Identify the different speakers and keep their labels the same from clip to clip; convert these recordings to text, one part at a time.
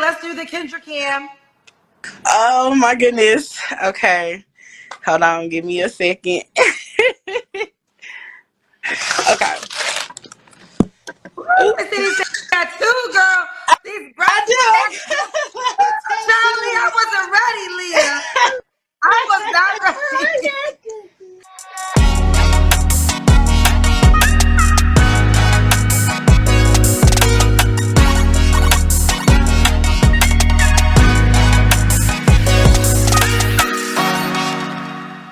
Speaker 1: let's do the Kendra Cam.
Speaker 2: Oh my goodness. Okay. Hold on, give me a second. Okay.
Speaker 1: Ooh, I see these tattoos, girl. These
Speaker 2: I
Speaker 1: breasts
Speaker 2: do.
Speaker 1: tattoos. Charlie, I wasn't ready, Leah. I was not ready.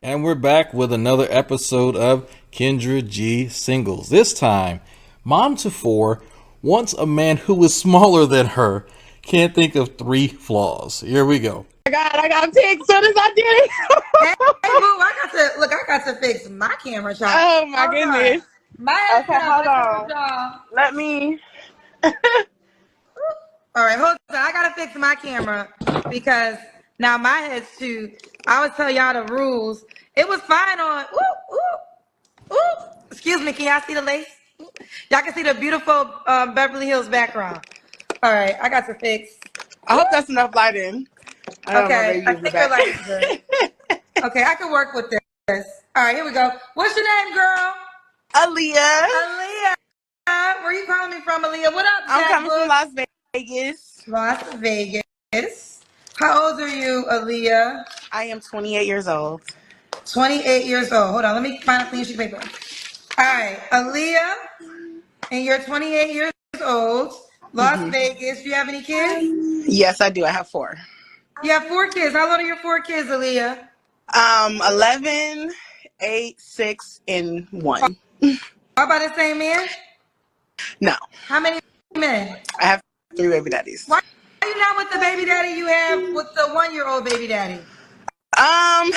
Speaker 3: And we're back with another episode of Kendra G Singles. This time, mom to four wants a man who is smaller than her. Can't think of 3 flaws. Here we go.
Speaker 2: Oh my God, I got picked as soon as I did it.
Speaker 1: Hey, boo, I got to fix my camera shot.
Speaker 2: Oh my
Speaker 1: Hold on.
Speaker 2: goodness.
Speaker 1: My ass
Speaker 2: Okay,
Speaker 1: get up.
Speaker 2: hold
Speaker 1: I told
Speaker 2: on.
Speaker 1: y'all.
Speaker 2: Let me.
Speaker 1: All right, hold on. I gotta fix my camera because now my head's too. I would tell y'all the rules. It was fine on. Excuse me. Can y'all see the lace? Y'all can see the beautiful Beverly Hills background. All right, I got to fix.
Speaker 2: I hope that's enough lighting. I know my
Speaker 1: Okay,
Speaker 2: baby
Speaker 1: I
Speaker 2: will be
Speaker 1: think your
Speaker 2: back.
Speaker 1: light is good. Okay, I can work with this. All right, here we go. What's your name, girl?
Speaker 2: Aaliyah.
Speaker 1: Aaliyah. Where you calling me from, Aaliyah? What up,
Speaker 2: I'm
Speaker 1: Jack
Speaker 2: coming from
Speaker 1: Book?
Speaker 2: Las Vegas.
Speaker 1: Las Vegas. How old are you, Aaliyah?
Speaker 2: I am 28 years old.
Speaker 1: 28 years old. Hold on, let me find a clean sheet of paper. All right, Aaliyah, and you're 28 years old. Las Vegas. Do you have any kids?
Speaker 2: Yes, I do. I have 4.
Speaker 1: You have 4 kids. How old are your 4 kids, Aaliyah?
Speaker 2: 11, 8, 6, and 1.
Speaker 1: How about the same man?
Speaker 2: No,
Speaker 1: How many men?
Speaker 2: I have 3 baby daddies.
Speaker 1: Why are you not with the baby daddy you have with the 1-year-old baby daddy?
Speaker 2: Um,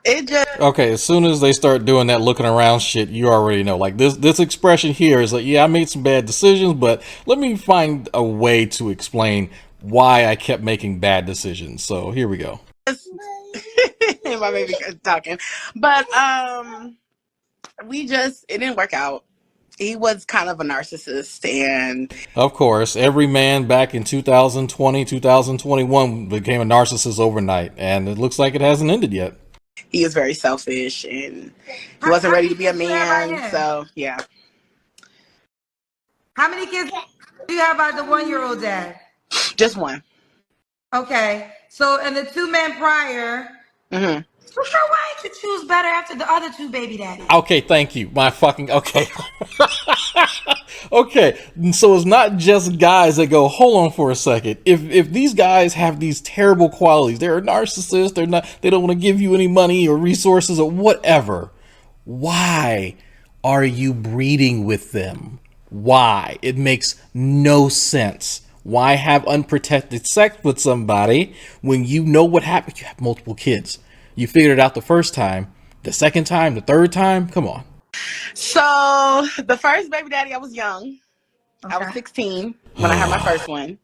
Speaker 2: it just
Speaker 3: Okay, as soon as they start doing that looking around shit, you already know. Like this expression here is like, yeah, I made some bad decisions, but let me find a way to explain why I kept making bad decisions. So here we go.
Speaker 2: my baby talking, but it didn't work out. He was kind of a narcissist, and
Speaker 3: Of course, every man back in 2020, 2021 became a narcissist overnight, and it looks like it hasn't ended yet.
Speaker 2: he was very selfish, and he wasn't
Speaker 1: How
Speaker 2: ready
Speaker 1: many
Speaker 2: to be a
Speaker 1: kids do you have by
Speaker 2: man.
Speaker 1: him?
Speaker 2: So yeah,
Speaker 1: How many kids do you have by the 1-year-old dad?
Speaker 2: just one.
Speaker 1: Okay. So, and the 2 men prior.
Speaker 2: Hmm.
Speaker 1: So, why did you choose better after the other 2 baby daddies?
Speaker 3: Okay, thank you. My fucking okay. Okay, so it's not just guys that go, hold on for a second. If these guys have these terrible qualities, they're a narcissist, they don't want to give you any money or resources or whatever. Why are you breeding with them? Why? It makes no sense. Why have unprotected sex with somebody when you know what happened? You have multiple kids. You figured it out the first time, the second time, the third time. Come on.
Speaker 2: So the first baby daddy, I was young. I was
Speaker 1: Okay.
Speaker 2: 16 when I had my first one.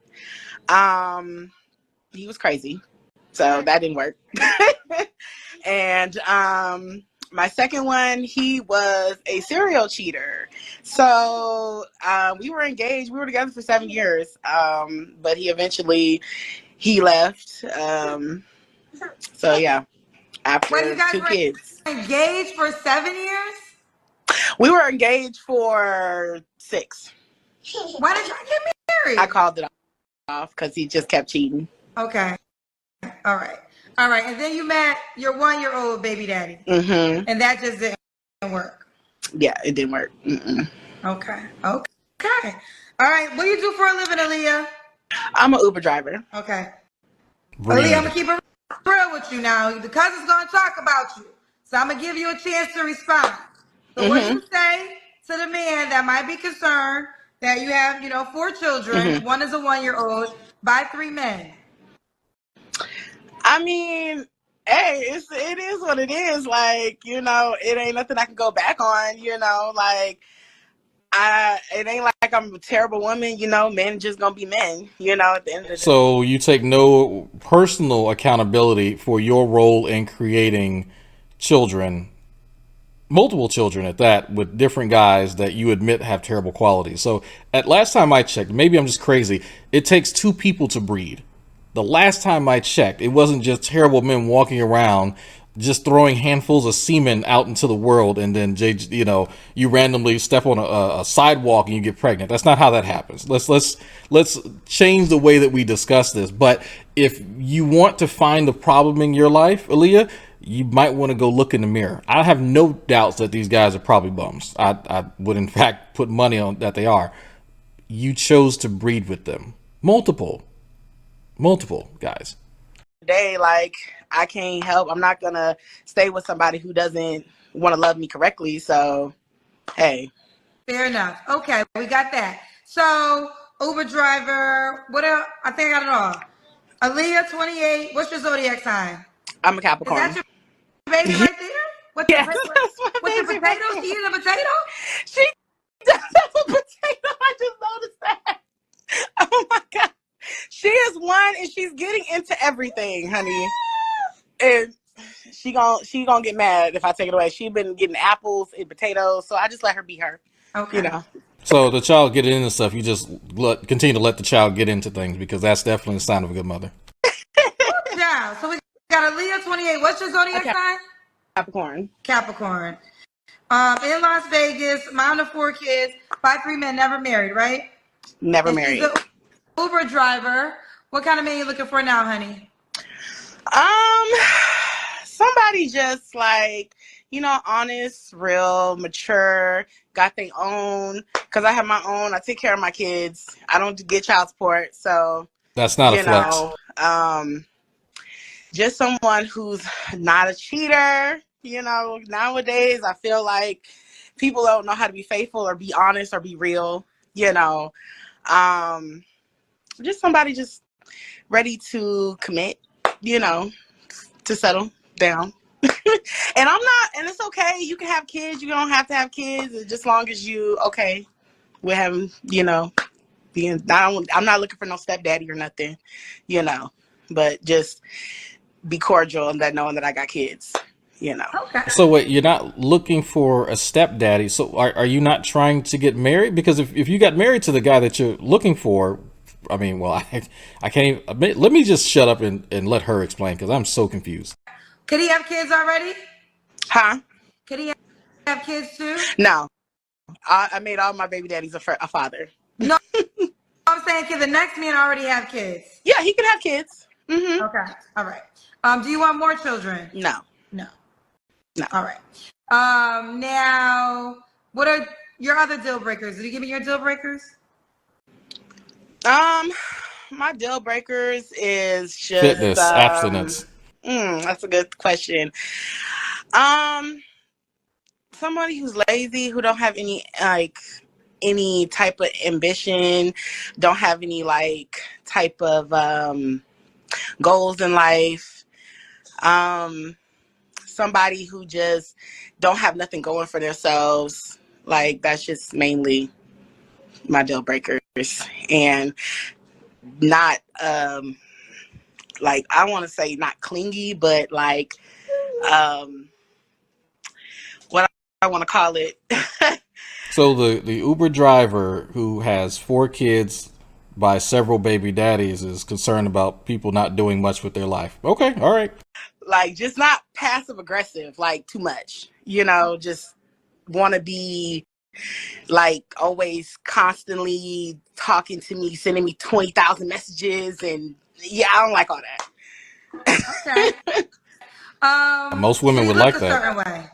Speaker 2: He was crazy, so that didn't work. And my second one, he was a serial cheater. So we were engaged. We were together for 7 years. But he left. So yeah,
Speaker 1: Wait, you
Speaker 2: after
Speaker 1: guys
Speaker 2: 2
Speaker 1: were
Speaker 2: kids,
Speaker 1: engaged for 7 years?
Speaker 2: we were engaged for 6.
Speaker 1: Why did y'all get
Speaker 2: I
Speaker 1: married?
Speaker 2: called it off because he just kept cheating.
Speaker 1: Okay. All right. All right. And then you met your 1-year-old baby daddy.
Speaker 2: Mm-hmm.
Speaker 1: And that just didn't work.
Speaker 2: Yeah, it didn't work. Mm-mm.
Speaker 1: Okay. Okay. All right. What do you do for a living, Aaliyah?
Speaker 2: I'm an Uber driver.
Speaker 1: Okay. Aaliyah, I'm
Speaker 3: Breed.
Speaker 1: going to keep it real with you now. The cousin's going to talk about you. So I'm going to give you a chance to respond. So what do
Speaker 2: Mm-hmm.
Speaker 1: you say to the man that might be concerned that you have, 4 children,
Speaker 2: Mm-hmm.
Speaker 1: one is a 1-year-old, by 3 men?
Speaker 2: I mean, hey, it is what it is. Like, it ain't nothing I can go back on. Like it ain't like I'm a terrible woman. Men just gonna be men. At the end of the day.
Speaker 3: So you take no personal accountability for your role in creating children multiple children at that, with different guys that you admit have terrible qualities. So at last time I checked, maybe I'm just crazy, it takes two people to breed. The last time I checked, it wasn't just terrible men walking around just throwing handfuls of semen out into the world, and then you randomly step on a sidewalk and you get pregnant. That's not how that happens. Let's change the way that we discuss this. But if you want to find the problem in your life, Aaliyah, you might want to go look in the mirror. I have no doubts that these guys are probably bums. I would in fact put money on that they are. You chose to breed with them. Multiple guys.
Speaker 2: Day, like, I can't help. I'm not gonna stay with somebody who doesn't want to love me correctly. So, hey.
Speaker 1: Fair enough. Okay, we got that. So, Uber driver, what else? I think I got it all. Aaliyah, 28. What's your zodiac sign?
Speaker 2: I'm a
Speaker 1: Is that
Speaker 2: Capricorn.
Speaker 1: your baby right there? With the
Speaker 2: Yes, that's my
Speaker 1: with the
Speaker 2: baby right
Speaker 1: potatoes?
Speaker 2: there.
Speaker 1: She eating a potato?
Speaker 2: She does have a potato. I just noticed that. Oh my god. She is one and she's getting into everything, honey. And she gonna get mad if I take it away. She's been getting apples and potatoes, so I just let her be her.
Speaker 1: Okay.
Speaker 2: You know.
Speaker 3: So the child getting into stuff, you just continue to let the child get into things, because that's definitely a sign of a good mother.
Speaker 1: Yeah. So we got Aaliyah, 28. What's your zodiac sign?
Speaker 2: Capricorn.
Speaker 1: Capricorn. In Las Vegas, mom of 4 kids, by 3 men, never married, right?
Speaker 2: Never
Speaker 1: And she's
Speaker 2: married.
Speaker 1: an Uber driver. What kind of man you looking for now, honey?
Speaker 2: Somebody just like, honest, real, mature, got their own. Cause I have my own. I take care of my kids. I don't get child support, so
Speaker 3: That's not a flex.
Speaker 2: Just someone who's not a cheater. Nowadays I feel like people don't know how to be faithful or be honest or be real. Just somebody just ready to commit. To settle down. And it's okay. You can have kids. You don't have to have kids. Just long as you okay with having, being. I'm not looking for no stepdaddy or nothing, but just be cordial and that knowing that I got kids.
Speaker 1: Okay.
Speaker 3: So wait, you're not looking for a stepdaddy. So are you not trying to get married? Because if you got married to the guy that you're looking for, I mean, well, I can't even, let me just shut up and let her explain, because I'm so confused.
Speaker 1: Could he have kids already?
Speaker 2: Huh?
Speaker 1: Could he have kids too?
Speaker 2: No. I made all my baby daddies a father.
Speaker 1: No, I'm saying could the next man already have kids?
Speaker 2: Yeah, he can have kids. Mm-hmm.
Speaker 1: Okay. All right. Do you want more children?
Speaker 2: No.
Speaker 1: No. All right. Now, what are your other deal breakers? Did you give me your deal breakers?
Speaker 2: My deal breakers is just
Speaker 3: Fitness, abstinence.
Speaker 2: That's a good question. Somebody who's lazy, who don't have any type of ambition, don't have any type of goals in life. Somebody who just don't have nothing going for themselves. That's just mainly my deal breakers. And not I want to say not clingy, but what I want to call it.
Speaker 3: So the Uber driver who has 4 kids by several baby daddies is concerned about people not doing much with their life. Okay, all right.
Speaker 2: Just not passive aggressive, too much. Just want to be always constantly talking to me, sending me 20,000 messages, and yeah, I don't like all that.
Speaker 1: Okay.
Speaker 3: Most women would like that.
Speaker 1: Certain way.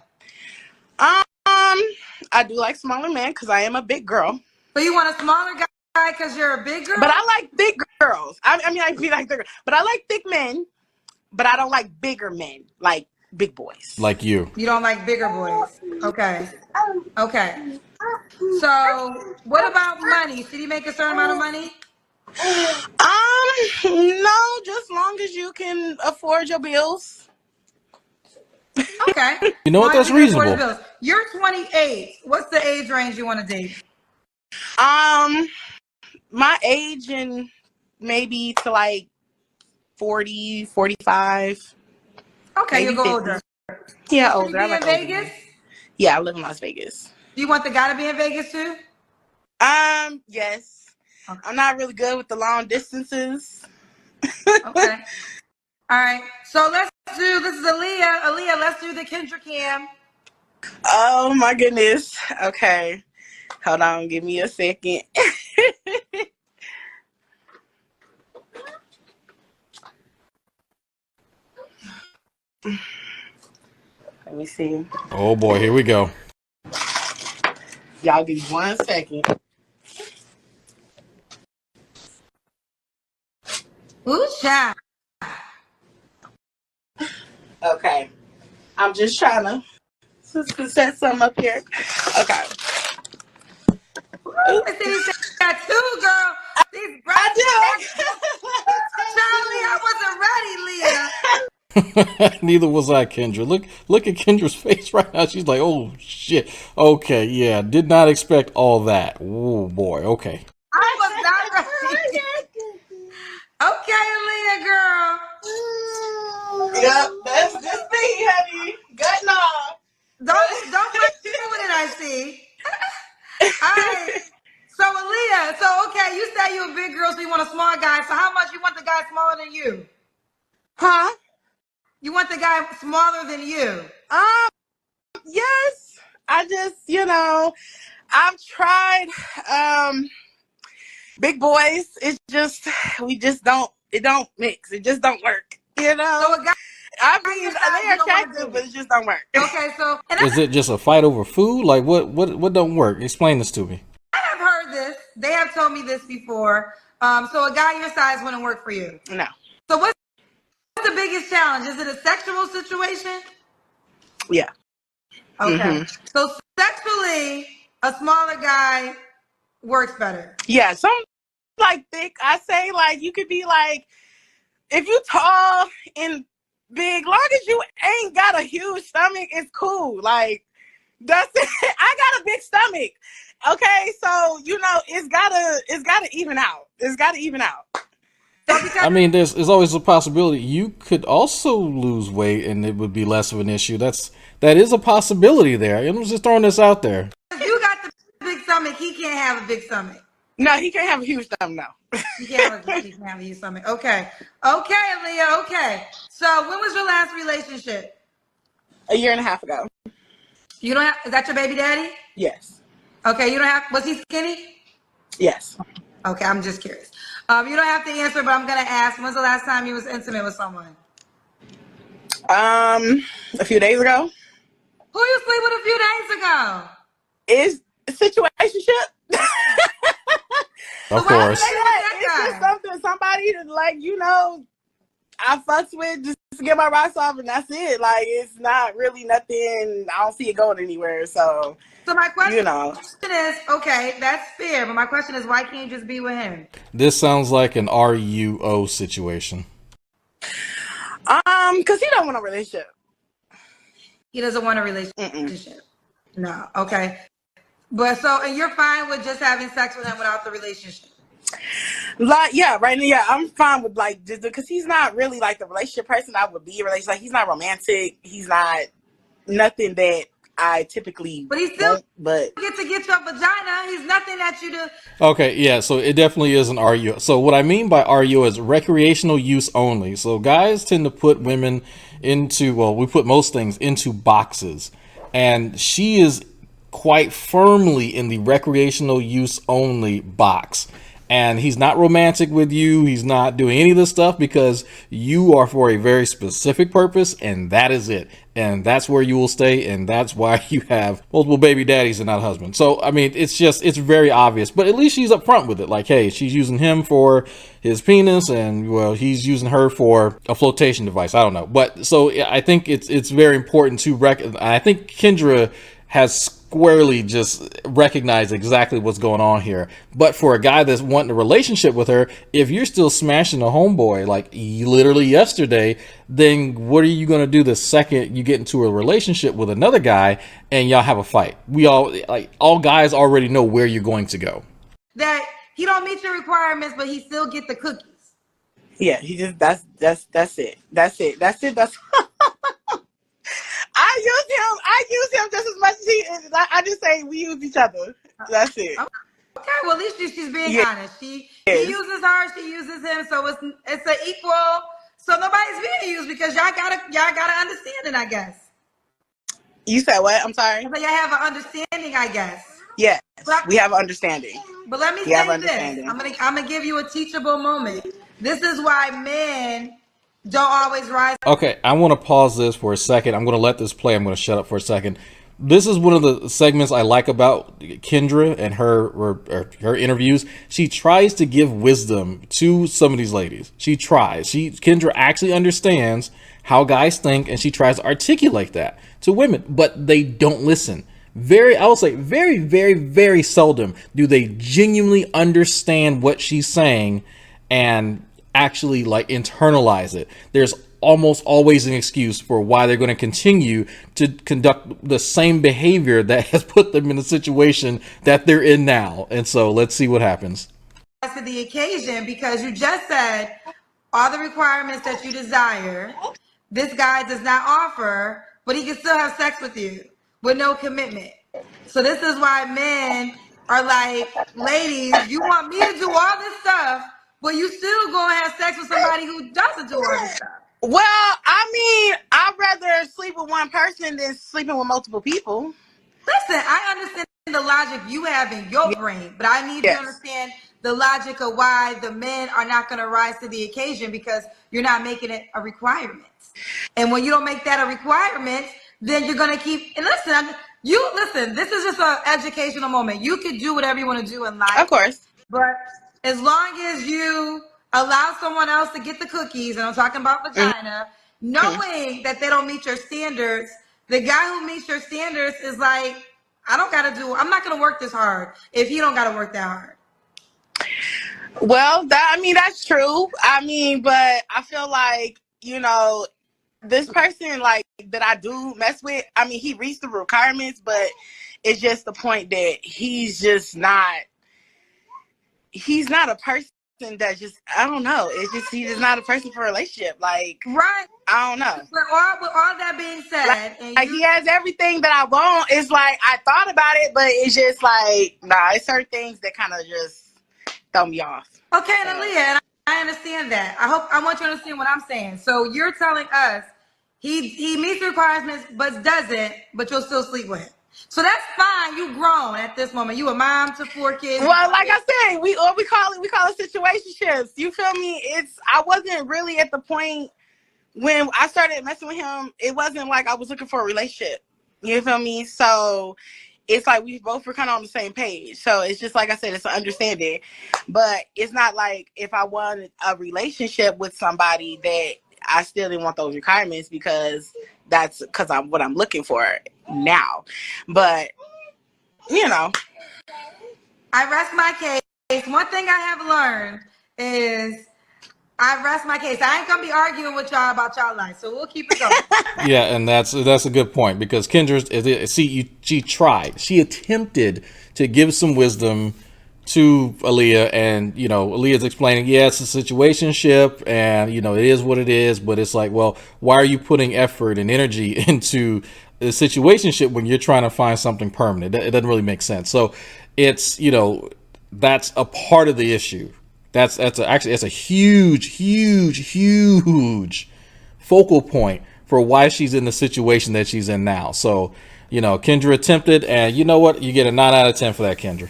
Speaker 2: I do like smaller men because I am a big girl.
Speaker 1: So you want a smaller guy because you're a big girl?
Speaker 2: But I like thick girls. I mean, I be like thick, but I like thick men. But I don't like bigger men, like big boys.
Speaker 3: Like you.
Speaker 1: You don't like bigger boys. Okay. Okay. So what about money? Should he make a certain amount of money?
Speaker 2: No, just long as you can afford your bills.
Speaker 1: Okay.
Speaker 3: You know what? That's reasonable.
Speaker 1: You're 28. What's the age range you want to date?
Speaker 2: My age and maybe to 40, 45.
Speaker 1: Okay, you'll go older.
Speaker 2: Yeah,
Speaker 1: Should
Speaker 2: older.
Speaker 1: he be in Vegas?
Speaker 2: Yeah, I live in Las Vegas.
Speaker 1: Do you want the guy to be in Vegas too?
Speaker 2: Yes.
Speaker 1: Okay.
Speaker 2: I'm not really good with the long distances.
Speaker 1: Okay. All right. So let's do. This is Aaliyah. Aaliyah, let's do the Kendra Cam.
Speaker 2: Oh my goodness. Okay. Hold on, give me a second. Let me see.
Speaker 3: Oh boy, here we go.
Speaker 2: Y'all give me 1 second.
Speaker 1: Ooh, child.
Speaker 2: Okay. I'm just trying to set something up here. Okay.
Speaker 1: Ooh,
Speaker 2: Oops.
Speaker 1: I see these tattoos, girl. These
Speaker 2: I
Speaker 1: breasts.
Speaker 2: do.
Speaker 1: Charlie, I wasn't ready, Leah.
Speaker 3: Neither was I, Kendra. Look at Kendra's face right now. She's like, oh shit. Okay, yeah, did not expect all that. Oh boy. Okay.
Speaker 1: I was not ready. Okay, Aaliyah, girl.
Speaker 2: Yep, that's me, honey. Good enough.
Speaker 1: Don't play with it, I see. All right. So Aaliyah, so okay, you say you're a big girl, so you want a small guy. So how much you want the guy smaller than you?
Speaker 2: Huh?
Speaker 1: You want the guy smaller than you?
Speaker 2: Yes. I just, I've tried big boys. It's just it don't mix. It just don't work.
Speaker 1: So a guy
Speaker 2: I
Speaker 1: your
Speaker 2: mean,
Speaker 1: size
Speaker 2: they're
Speaker 1: you don't want to
Speaker 2: attractive, but
Speaker 1: date.
Speaker 2: it just don't work.
Speaker 1: Okay, so and
Speaker 3: Is it just a fight over food? Like what don't work? Explain this to me.
Speaker 1: I have heard this. They have told me this before. So a guy your size wouldn't work for you.
Speaker 2: No.
Speaker 1: So what's the biggest challenge? Is it a sexual situation?
Speaker 2: Yeah.
Speaker 1: Okay. So sexually, a smaller guy works better.
Speaker 2: Yeah, some like thick. I say like you could be like if you tall and big, long as you ain't got a huge stomach, it's cool. Like that's it. I got a big stomach. Okay, so it's gotta even out. It's gotta even out.
Speaker 1: So because
Speaker 3: I mean, there's always a possibility you could also lose weight and it would be less of an issue. That is a possibility there. I'm just throwing this out there.
Speaker 1: you got the big stomach, he can't have a big stomach.
Speaker 2: No, he can't have a huge stomach. No.
Speaker 1: He can't have a huge stomach. Okay. Okay, Aaliyah. Okay. So when was your last relationship?
Speaker 2: A year and a half ago.
Speaker 1: You don't have, is that your baby daddy?
Speaker 2: Yes.
Speaker 1: Okay, you don't have, was he skinny?
Speaker 2: Yes.
Speaker 1: Okay, I'm just curious. You don't have to answer, but I'm gonna ask. When's the last time you was intimate with someone?
Speaker 2: A few days ago.
Speaker 1: Who you sleep with a few days ago?
Speaker 2: Is situationship.
Speaker 1: So
Speaker 3: Of
Speaker 1: why you
Speaker 3: course.
Speaker 1: sleep with that
Speaker 2: It's just
Speaker 1: guy?
Speaker 2: something somebody to like, I fucks with just to get my rocks off and that's it. Like it's not really nothing. I don't see it going anywhere. So
Speaker 1: So my question
Speaker 2: you know,
Speaker 1: is, okay, that's fair, but my question is, why can't you just be with him?
Speaker 3: This sounds like an RUO situation.
Speaker 2: because he don't want a relationship.
Speaker 1: He doesn't want a
Speaker 2: Mm-mm.
Speaker 1: relationship. No, okay. But so, and you're fine with just having sex with him without the relationship.
Speaker 2: Like yeah, right now, yeah, I'm fine with like just because he's not really like the relationship person I would be a relationship. Like he's not romantic. He's not nothing that I typically
Speaker 1: But he still
Speaker 2: want. But
Speaker 1: get to get your vagina. He's nothing that you do.
Speaker 3: Okay, yeah, so it definitely is an RUO. So what I mean by RUO is recreational use only. So guys tend to put women into, well, we put most things into boxes. And she is quite firmly in the recreational use only box. And he's not romantic with you. He's not doing any of this stuff because you are for a very specific purpose, and that is it. And that's where you will stay, and that's why you have multiple baby daddies and not husbands. So, I mean, it's very obvious. But at least she's upfront with it. Like, hey, she's using him for his penis, and, well, he's using her for a flotation device. I don't know. But, so, I think it's very important to I think Kendra has squarely just recognized exactly what's going on here. But for a guy that's wanting a relationship with her, if you're still smashing a homeboy like literally yesterday, then what are you going to do the second you get into a relationship with another guy and y'all have a fight? All guys already know where you're going to go.
Speaker 1: That he don't meet your requirements, but he still get the cookies.
Speaker 2: yeah, he just that's it. That's it. That's I use him just as much as he. I just say we use each other. That's it.
Speaker 1: Okay, well at least she's being
Speaker 2: Yes.
Speaker 1: honest. He uses her, she uses him, so it's an equal. So nobody's being used because y'all gotta understand it, I guess.
Speaker 2: You said what? I'm sorry.
Speaker 1: So y'all have an understanding, I guess.
Speaker 2: Yes,
Speaker 1: But,
Speaker 2: we have understanding.
Speaker 1: but let me
Speaker 2: We have
Speaker 1: say this.
Speaker 2: understanding.
Speaker 1: I'm gonna give you a teachable moment. This is why men don't always rise.
Speaker 3: Okay, I want to pause this for a second. I'm going to let this play. I'm going to shut up for a second. This is one of the segments I like about Kendra and her interviews. She tries to give wisdom to some of these ladies. She tries. Kendra actually understands how guys think, and she tries to articulate that to women, but they don't listen. I will say, very, very, very seldom do they genuinely understand what she's saying and actually like internalize it. There's almost always an excuse for why they're going to continue to conduct the same behavior that has put them in the situation that they're in now. And so let's see what happens.
Speaker 1: To the occasion because you just said all the requirements that you desire, this guy does not offer, but he can still have sex with you with no commitment. So this is why men are like, ladies, you want me to do all this stuff, but you still gonna have sex with somebody who doesn't do all this stuff.
Speaker 2: Well, I mean, I'd rather sleep with one person than sleeping with multiple people.
Speaker 1: Listen, I understand the logic you have in your brain, but I need you to
Speaker 2: Yes.
Speaker 1: understand the logic of why the men are not going to rise to the occasion because you're not making it a requirement. And when you don't make that a requirement, then you're going to keep. And listen. This is just an educational moment. You could do whatever you want to do in life,
Speaker 2: Of course.
Speaker 1: but as long as you allow someone else to get the cookies, and I'm talking about vagina, knowing that they don't meet your standards, the guy who meets your standards is like, I'm not gonna work this hard if you don't gotta work that hard.
Speaker 2: Well, that's true. I mean, but I feel like, this person like that I do mess with, I mean, he reached the requirements, but it's just the point that he's not a person that just, I don't know. It's just, he's just not a person for a relationship. Like,
Speaker 1: Right.
Speaker 2: I don't know.
Speaker 1: With all that being said,
Speaker 2: Like he has everything that I want. It's like, I thought about it, but it's just like, nah, it's certain things that kind of just throw me off.
Speaker 1: okay, so. And Aaliyah, and I understand that. I want you to understand what I'm saying. So you're telling us he meets the requirements but doesn't, but you'll still sleep with him. So that's fine. You grown at this moment. You a mom to 4 kids.
Speaker 2: Well, like I said, we call it situationships. You feel me? I wasn't really at the point when I started messing with him. It wasn't like I was looking for a relationship. You feel me? So it's like we both were kind of on the same page. So it's just like I said, it's an understanding. But it's not like if I wanted a relationship with somebody that I still didn't want those requirements because I'm what I'm looking for now. But
Speaker 1: I rest my case. One thing I have learned is I rest my case. I ain't gonna be arguing with y'all about y'all life, so we'll keep it going.
Speaker 3: Yeah, and that's a good point because Kendra, she tried, she attempted to give some wisdom to Aaliyah, and Aaliyah's explaining, yeah, it's a situationship, and it is what it is, but it's like, well, why are you putting effort and energy into a situationship when you're trying to find something permanent? It doesn't really make sense. So it's that's a part of the issue. Actually a huge focal point for why she's in the situation that she's in now. So, Kendra attempted, and you know what? You get a 9 out of 10 for that, Kendra.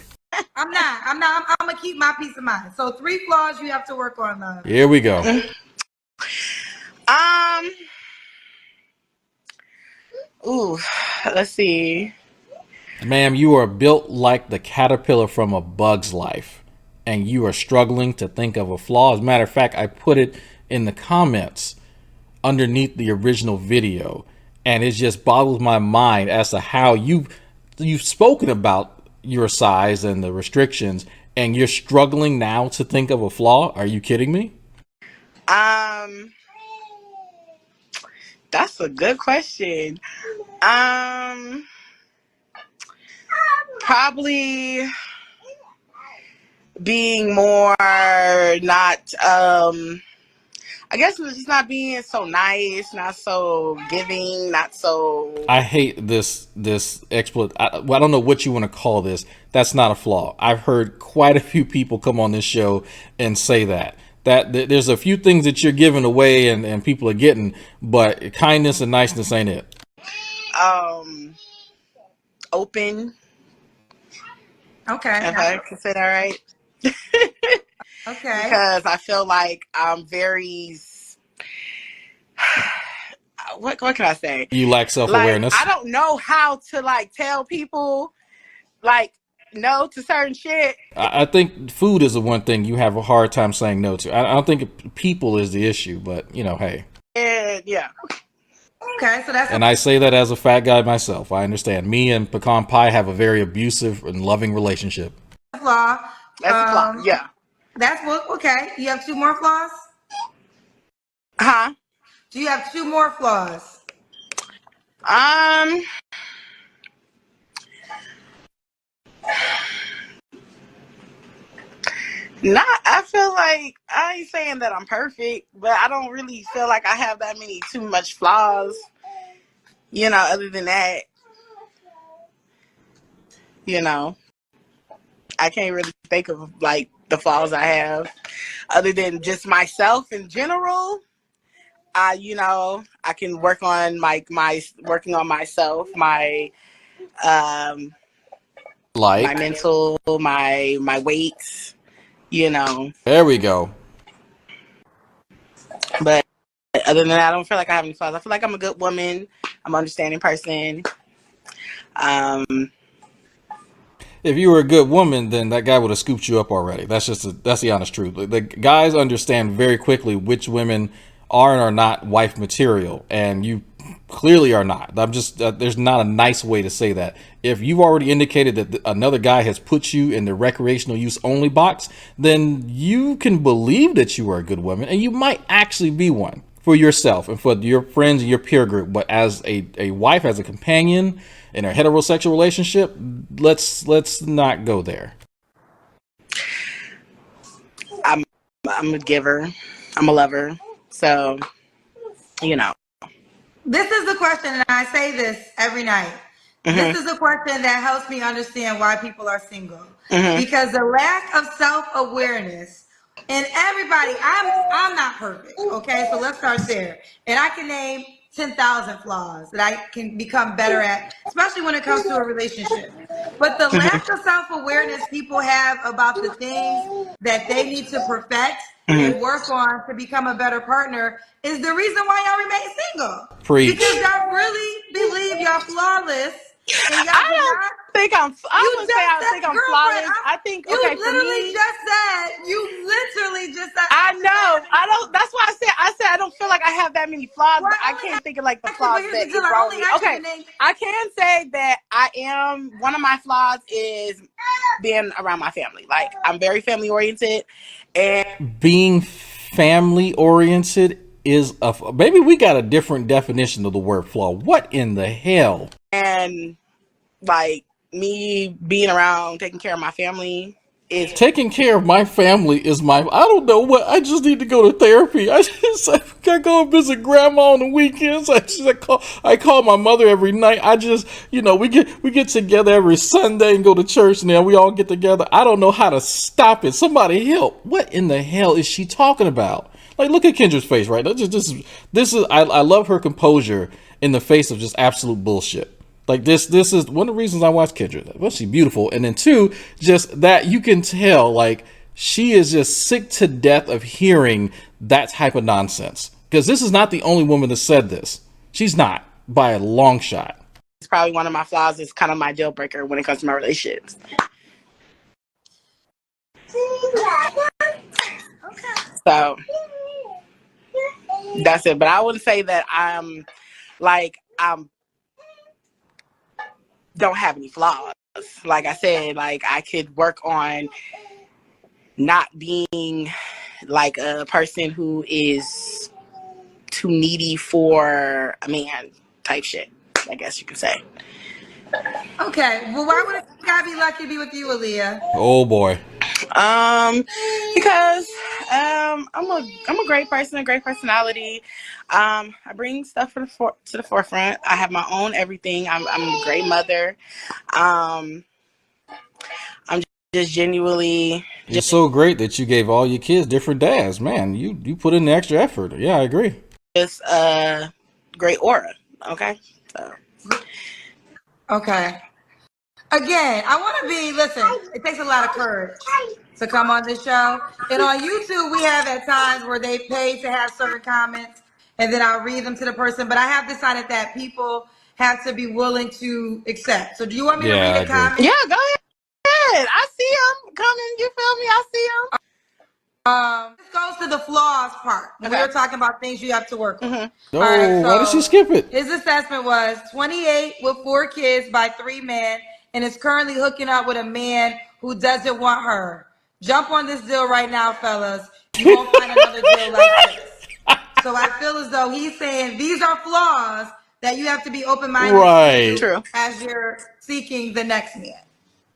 Speaker 1: I'm not. I'm gonna keep my peace of mind. So 3 flaws you have to work on, love.
Speaker 3: Here we go.
Speaker 2: Ooh, let's see.
Speaker 3: Ma'am, you are built like the caterpillar from a Bug's Life, and you are struggling to think of a flaw. As a matter of fact, I put it in the comments underneath the original video, and it just boggles my mind as to how you've spoken about your size and the restrictions, and you're struggling now to think of a flaw. Are you kidding me?
Speaker 2: That's a good question. Probably being more not I guess it's just not being so nice, not so giving, not so.
Speaker 3: I hate this exploit. Well, I don't know what you want to call this. That's not a flaw. I've heard quite a few people come on this show and say that there's a few things that you're giving away and people are getting, but kindness and niceness ain't it.
Speaker 2: Um, Open,
Speaker 1: Okay.
Speaker 2: if I can say that right.
Speaker 1: Okay.
Speaker 2: Because I feel like I'm very. What can I say?
Speaker 3: You lack self
Speaker 2: Like, I
Speaker 3: awareness.
Speaker 2: don't know how to like tell people like no to certain shit.
Speaker 3: I think food is the one thing you have a hard time saying no to. I don't think people is the issue, but hey.
Speaker 2: And yeah,
Speaker 1: Okay. So that's
Speaker 3: And I say that as a fat guy myself. I understand. Me and pecan pie have a very abusive and loving relationship.
Speaker 1: a flaw.
Speaker 2: that's a flaw. Yeah.
Speaker 1: That's what. Okay. You have two more flaws.
Speaker 2: Huh?
Speaker 1: Do you have two more flaws?
Speaker 2: Um. Not. I feel like I ain't saying that I'm perfect, but I don't really feel like I have that many too much flaws. Other than that, you know, I can't really think of like the flaws I have, other than just myself in general. I can work on my working on myself, um, my
Speaker 3: Like,
Speaker 2: mental, my weight, you know.
Speaker 3: there we go.
Speaker 2: But other than that, I don't feel like I have any flaws. I feel like I'm a good woman. I'm an understanding person. Um,
Speaker 3: If you were a good woman, then that guy would have scooped you up already. That's the honest truth. The guys understand very quickly which women are and are not wife material, and you clearly are not. I'm just there's not a nice way to say that. If you've already indicated that another guy has put you in the recreational use only box, then you can believe that you are a good woman, and you might actually be one for yourself and for your friends and your peer group. But as a wife, as a companion in a heterosexual relationship, let's not go there.
Speaker 2: I'm a giver. I'm a lover. So, you know.
Speaker 1: This is the question, and I say this every night. This
Speaker 2: Mhm.
Speaker 1: is the question that helps me understand why people are single.
Speaker 2: Mhm.
Speaker 1: Because the lack of self-awareness, and everybody, I'm not perfect. Okay, so let's start there. And I can name 10,000 flaws that I can become better at, especially when it comes to a relationship. But the lack of self-awareness people have about the things that they need to perfect
Speaker 2: Mhm.
Speaker 1: and work on to become a better partner is the reason why y'all remain single. Because
Speaker 3: Preach.
Speaker 1: y'all really believe y'all flawless and y'all
Speaker 2: I
Speaker 1: do
Speaker 2: don't
Speaker 1: not.
Speaker 2: think I
Speaker 1: You
Speaker 2: wouldn't say
Speaker 1: just
Speaker 2: I think
Speaker 1: said,
Speaker 2: I'm
Speaker 1: girlfriend,
Speaker 2: flawless. I think
Speaker 1: you
Speaker 2: okay for
Speaker 1: literally
Speaker 2: me.
Speaker 1: just said, you literally just said,
Speaker 2: I know. I don't. That's why I said I don't feel like I have that many flaws,
Speaker 1: well,
Speaker 2: but I
Speaker 1: I only
Speaker 2: can't think of like the
Speaker 1: asked you, but
Speaker 2: flaws
Speaker 1: here's the
Speaker 2: that
Speaker 1: deal,
Speaker 2: is
Speaker 1: I
Speaker 2: wrong
Speaker 1: only
Speaker 2: with me.
Speaker 1: asked you to
Speaker 2: Okay,
Speaker 1: name.
Speaker 2: I can say that I am. One of my flaws is being around my family. Like I'm very family oriented, and
Speaker 3: Being family oriented is maybe we got a different definition of the word flaw. What in the hell?
Speaker 2: like me being around taking care of my family is.
Speaker 3: Taking care of my family is I don't know what, I just need to go to therapy. I go visit grandma on the weekends. I call my mother every night. We get together every Sunday and go to church, and then we all get together. I don't know how to stop it. Somebody help. What in the hell is she talking about? Like, look at Kendra's face right now. I love her composure in the face of just absolute bullshit. Like this is one of the reasons I watch Kendra. Well, she's beautiful, and then two, just that you can tell, like she is just sick to death of hearing that type of nonsense. Because this is not the only woman that said this. She's not by a long shot.
Speaker 2: It's probably one of my flaws. Is kind of my deal breaker when it comes to my relationships. So that's it. But I wouldn't say that I'm don't have any flaws. Like I said, like I could work on not being like a person who is too needy for a man type shit, I guess you could say.
Speaker 1: Okay, well, why would a guy be lucky to be with you, Aaliyah?
Speaker 3: Oh boy.
Speaker 2: Because I'm a great person, a great personality. I bring stuff to the forefront. I have my own everything. I'm a great mother. Um, I'm just genuinely
Speaker 3: It's so great that you gave all your kids different dads. Man, you put in the extra effort. Yeah, I agree.
Speaker 2: just a great aura. Okay, so
Speaker 1: Okay. Again, I want to be, listen, it takes a lot of courage to come on this show. And on YouTube, we have at times where they pay to have certain comments and then I'll read them to the person. But I have decided that people have to be willing to accept. So do you want me to
Speaker 3: Yeah,
Speaker 1: read
Speaker 3: I
Speaker 1: a
Speaker 3: agree.
Speaker 1: comment?
Speaker 2: yeah, go ahead. I see them coming. You feel me? I see them.
Speaker 1: This goes to the flaws part. When we
Speaker 2: Okay.
Speaker 1: were talking about things you have to work on. All right,
Speaker 3: Oh, why did she
Speaker 1: so
Speaker 3: skip it?
Speaker 1: his assessment was 28 with 4 kids by 3 men and is currently hooking up with a man who doesn't want her. Jump on this deal right now, fellas. You won't find another deal like this. So I feel as though he's saying these are flaws that you have to be open-minded
Speaker 3: Right.
Speaker 1: to
Speaker 2: True.
Speaker 1: as you're seeking the next man.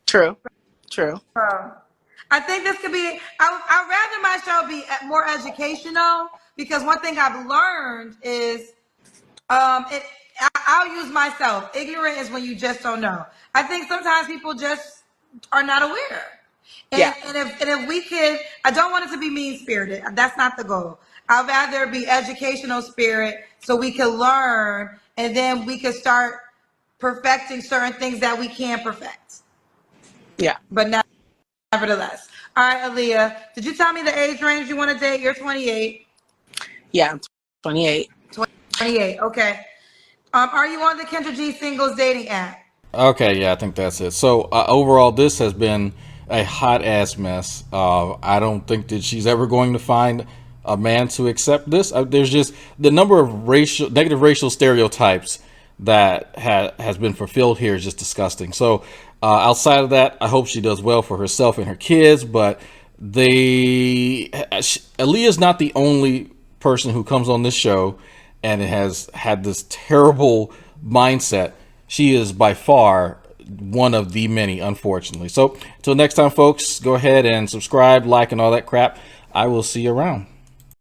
Speaker 2: True. True.
Speaker 1: I think this could be. I'd rather my show be more educational because one thing I've learned is, it. I'll use myself. Ignorant is when you just don't know. I think sometimes people just are not aware.
Speaker 2: Yeah.
Speaker 1: And if we could, I don't want it to be mean spirited. That's not the goal. I'd rather be educational spirit so we can learn and then we can start perfecting certain things that we can perfect.
Speaker 2: Yeah.
Speaker 1: But now. Nevertheless. All right, Aaliyah, did you tell me the age range you want to date? You're 28.
Speaker 2: Yeah. I'm 28.
Speaker 1: 28, okay. Are you on the Kendra G singles dating app?
Speaker 3: Okay, yeah, I think that's it. So overall, this has been a hot ass mess. I don't think that she's ever going to find a man to accept this. There's just the number of negative racial stereotypes that has been fulfilled here is just disgusting. So outside of that, I hope she does well for herself and her kids. But Aaliyah's not the only person who comes on this show and has had this terrible mindset. She is by far one of the many, unfortunately. So, until next time, folks, go ahead and subscribe, like, and all that crap. I will see you around.